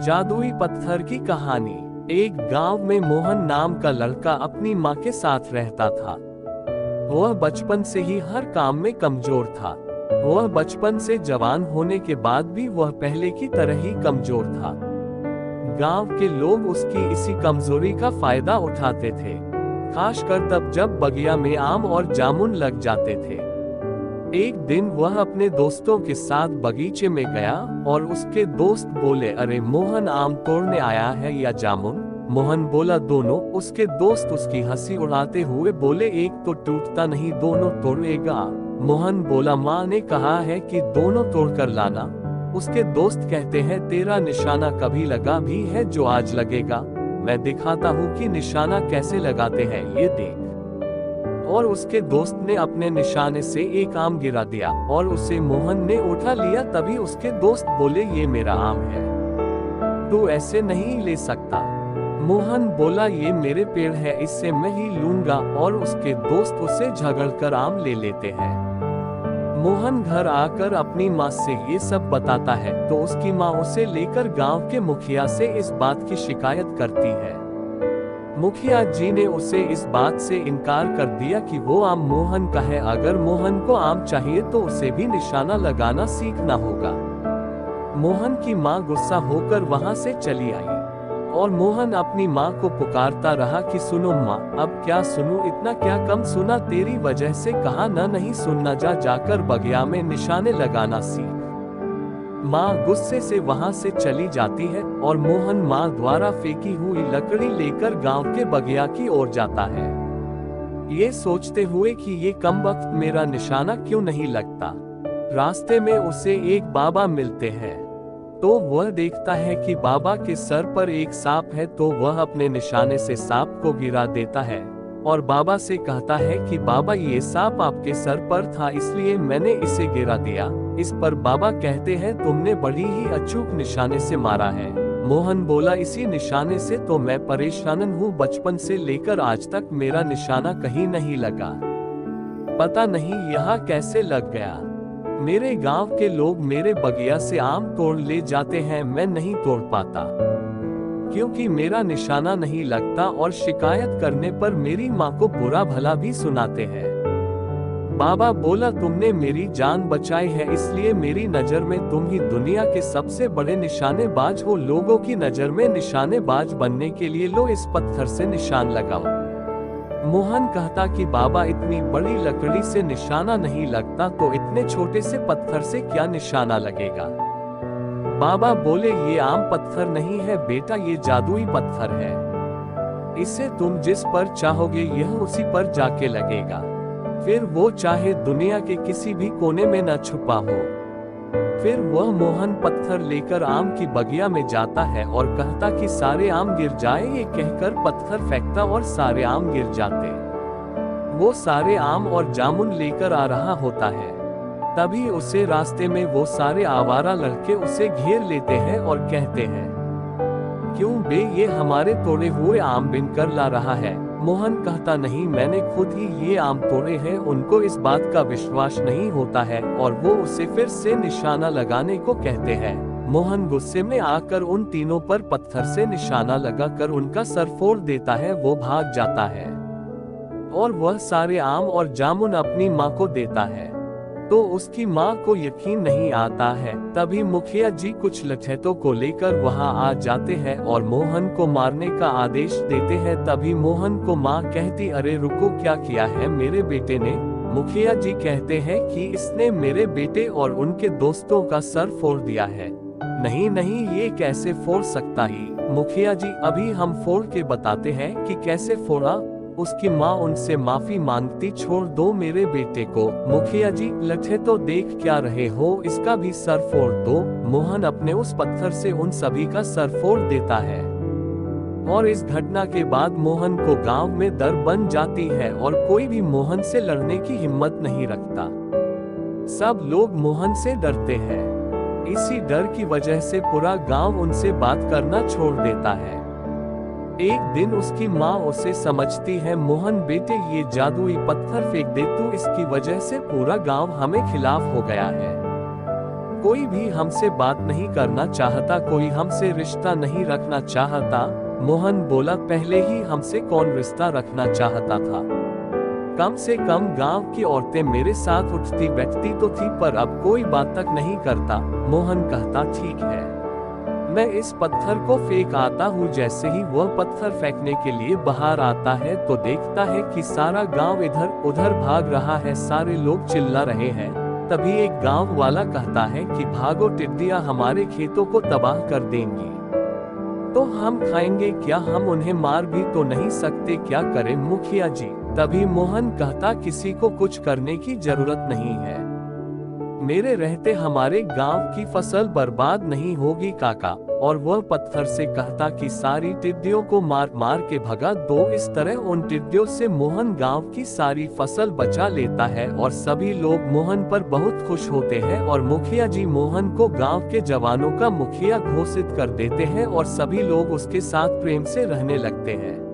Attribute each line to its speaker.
Speaker 1: जादुई पत्थर की कहानी। एक गांव में मोहन नाम का लड़का अपनी माँ के साथ रहता था। वह बचपन से ही हर काम में कमजोर था। वह बचपन से जवान होने के बाद भी वह पहले की तरह ही कमजोर था। गांव के लोग उसकी इसी कमजोरी का फायदा उठाते थे, खासकर तब जब बगिया में आम और जामुन लग जाते थे। एक दिन वह अपने दोस्तों के साथ बगीचे में गया और उसके दोस्त बोले, अरे मोहन आम तोड़ने आया है या जामुन? मोहन बोला, दोनों। उसके दोस्त उसकी हंसी उड़ाते हुए बोले, एक तो टूटता नहीं, दोनों तोड़ेगा। मोहन बोला, माँ ने कहा है कि दोनों तोड़कर लाना। उसके दोस्त कहते हैं, तेरा निशाना कभी लगा भी है जो आज लगेगा? मैं दिखाता हूँ कि निशाना कैसे लगाते हैं, ये देख। और उसके दोस्त ने अपने निशाने से एक आम गिरा दिया और उसे मोहन ने उठा लिया। तभी उसके दोस्त बोले, ये मेरा आम है, तू ऐसे नहीं ले सकता। मोहन बोला, ये मेरे पेड़ है, इससे मैं ही लूंगा। और उसके दोस्त उसे झगड़कर आम ले लेते हैं। मोहन घर आकर अपनी माँ से ये सब बताता है तो उसकी माँ उसे लेकर गांव के मुखिया से इस बात की शिकायत करती है। मुखिया जी ने उसे इस बात से इनकार कर दिया कि वो आम मोहन का है। अगर मोहन को आम चाहिए तो उसे भी निशाना लगाना सीखना होगा। मोहन की माँ गुस्सा होकर वहां से चली आई और मोहन अपनी माँ को पुकारता रहा कि सुनो माँ, अब क्या सुनूं, इतना क्या कम सुना, तेरी वजह से कहा ना नहीं सुनना, जाकर बगिया में निशाने लगाना सीख। माँ गुस्से से वहां से चली जाती है और मोहन माँ द्वारा फेंकी हुई लकड़ी लेकर गांव के बगिया की ओर जाता है, ये सोचते हुए कि ये कमबख्त मेरा निशाना क्यों नहीं लगता। रास्ते में उसे एक बाबा मिलते हैं तो वह देखता है कि बाबा के सर पर एक सांप है, तो वह अपने निशाने से सांप को गिरा देता है और बाबा से कहता है कि बाबा, ये सांप आपके सर पर था इसलिए मैंने इसे गिरा दिया। इस पर बाबा कहते हैं, तुमने बड़ी ही अचूक निशाने से मारा है। मोहन बोला, इसी निशाने से तो मैं परेशान हूँ, बचपन से लेकर आज तक मेरा निशाना कहीं नहीं लगा, पता नहीं यहाँ कैसे लग गया। मेरे गांव के लोग मेरे बगिया से आम तोड़ ले जाते हैं, मैं नहीं तोड़ पाता क्योंकि मेरा निशाना नहीं लगता और शिकायत करने पर मेरी माँ को बुरा भला भी सुनाते हैं। बाबा बोला, तुमने मेरी जान बचाई है इसलिए मेरी नजर में तुम ही दुनिया के सबसे बड़े निशानेबाज हो। लोगों की नजर में निशानेबाज बनने के लिए लो इस पत्थर से निशान लगाओ। मोहन कहता कि बाबा, इतनी बड़ी लकड़ी से निशाना नहीं लगता तो इतने छोटे से पत्थर से क्या निशाना लगेगा? बाबा बोले, ये आम पत्थर नहीं है बेटा, ये जादुई पत्थर है। इसे तुम जिस पर चाहोगे यह उसी पर जाके लगेगा, फिर वो चाहे दुनिया के किसी भी कोने में न छुपा हो। फिर वह मोहन पत्थर लेकर आम की बगिया में जाता है और कहता कि सारे आम गिर जाए, ये कहकर पत्थर फेंकता और सारे आम गिर जाते। वो सारे आम और जामुन लेकर आ रहा होता है, तभी उसे रास्ते में वो सारे आवारा लड़के उसे घेर लेते हैं और कहते हैं, क्यों बे, ये हमारे तोड़े हुए आम बिन कर ला रहा है। मोहन कहता, नहीं, मैंने खुद ही ये आम तोड़े हैं। उनको इस बात का विश्वास नहीं होता है और वो उसे फिर से निशाना लगाने को कहते हैं। मोहन गुस्से में आकर उन तीनों पर पत्थर से निशाना लगाकर उनका सर फोड़ देता है। वो भाग जाता है और वह सारे आम और जामुन अपनी माँ को देता है तो उसकी माँ को यकीन नहीं आता है। तभी मुखिया जी कुछ लठैतों को लेकर वहां आ जाते हैं और मोहन को मारने का आदेश देते हैं। तभी मोहन को माँ कहती, अरे रुको, क्या किया है मेरे बेटे ने? मुखिया जी कहते हैं कि इसने मेरे बेटे और उनके दोस्तों का सर फोड़ दिया है। नहीं नहीं, ये कैसे फोड़ सकता ही? मुखिया जी, अभी हम फोड़ के बताते हैं कि कैसे फोड़ा। उसकी माँ उनसे माफी मांगती, छोड़ दो मेरे बेटे को। मुखिया जी, लठे तो देख क्या रहे हो, इसका भी सर फोड़ दो। मोहन अपने उस पत्थर से उन सभी का सर फोड़ देता है और इस घटना के बाद मोहन को गांव में डर बन जाती है और कोई भी मोहन से लड़ने की हिम्मत नहीं रखता। सब लोग मोहन से डरते हैं। इसी डर की वजह से पूरा गांव उनसे बात करना छोड़ देता है। एक दिन उसकी माँ उसे समझती है, मोहन बेटे, ये जादुई पत्थर फेंक दे तू, इसकी वजह से पूरा गांव हमें खिलाफ हो गया है। कोई भी हमसे बात नहीं करना चाहता, कोई हमसे रिश्ता नहीं रखना चाहता। मोहन बोला, पहले ही हमसे कौन रिश्ता रखना चाहता था। कम से कम गांव की औरतें मेरे साथ उठती बैठती तो थी, पर अब कोई बात तक नहीं करता। मोहन कहता, ठीक है, मैं इस पत्थर को फेंक आता हूँ। जैसे ही वह पत्थर फेंकने के लिए बाहर आता है तो देखता है कि सारा गांव इधर उधर भाग रहा है, सारे लोग चिल्ला रहे हैं। तभी एक गांव वाला कहता है कि भागो, टिड्डियां हमारे खेतों को तबाह कर देंगी, तो हम खाएंगे क्या? हम उन्हें मार भी तो नहीं सकते, क्या करें मुखिया जी? तभी मोहन कहता, किसी को कुछ करने की जरूरत नहीं है, मेरे रहते हमारे गांव की फसल बर्बाद नहीं होगी काका। और वह पत्थर से कहता कि सारी टिड्डियों को मार मार के भगा दो। इस तरह उन टिड्डियों से मोहन गांव की सारी फसल बचा लेता है और सभी लोग मोहन पर बहुत खुश होते हैं और मुखिया जी मोहन को गांव के जवानों का मुखिया घोषित कर देते हैं और सभी लोग उसके साथ प्रेम से रहने लगते हैं।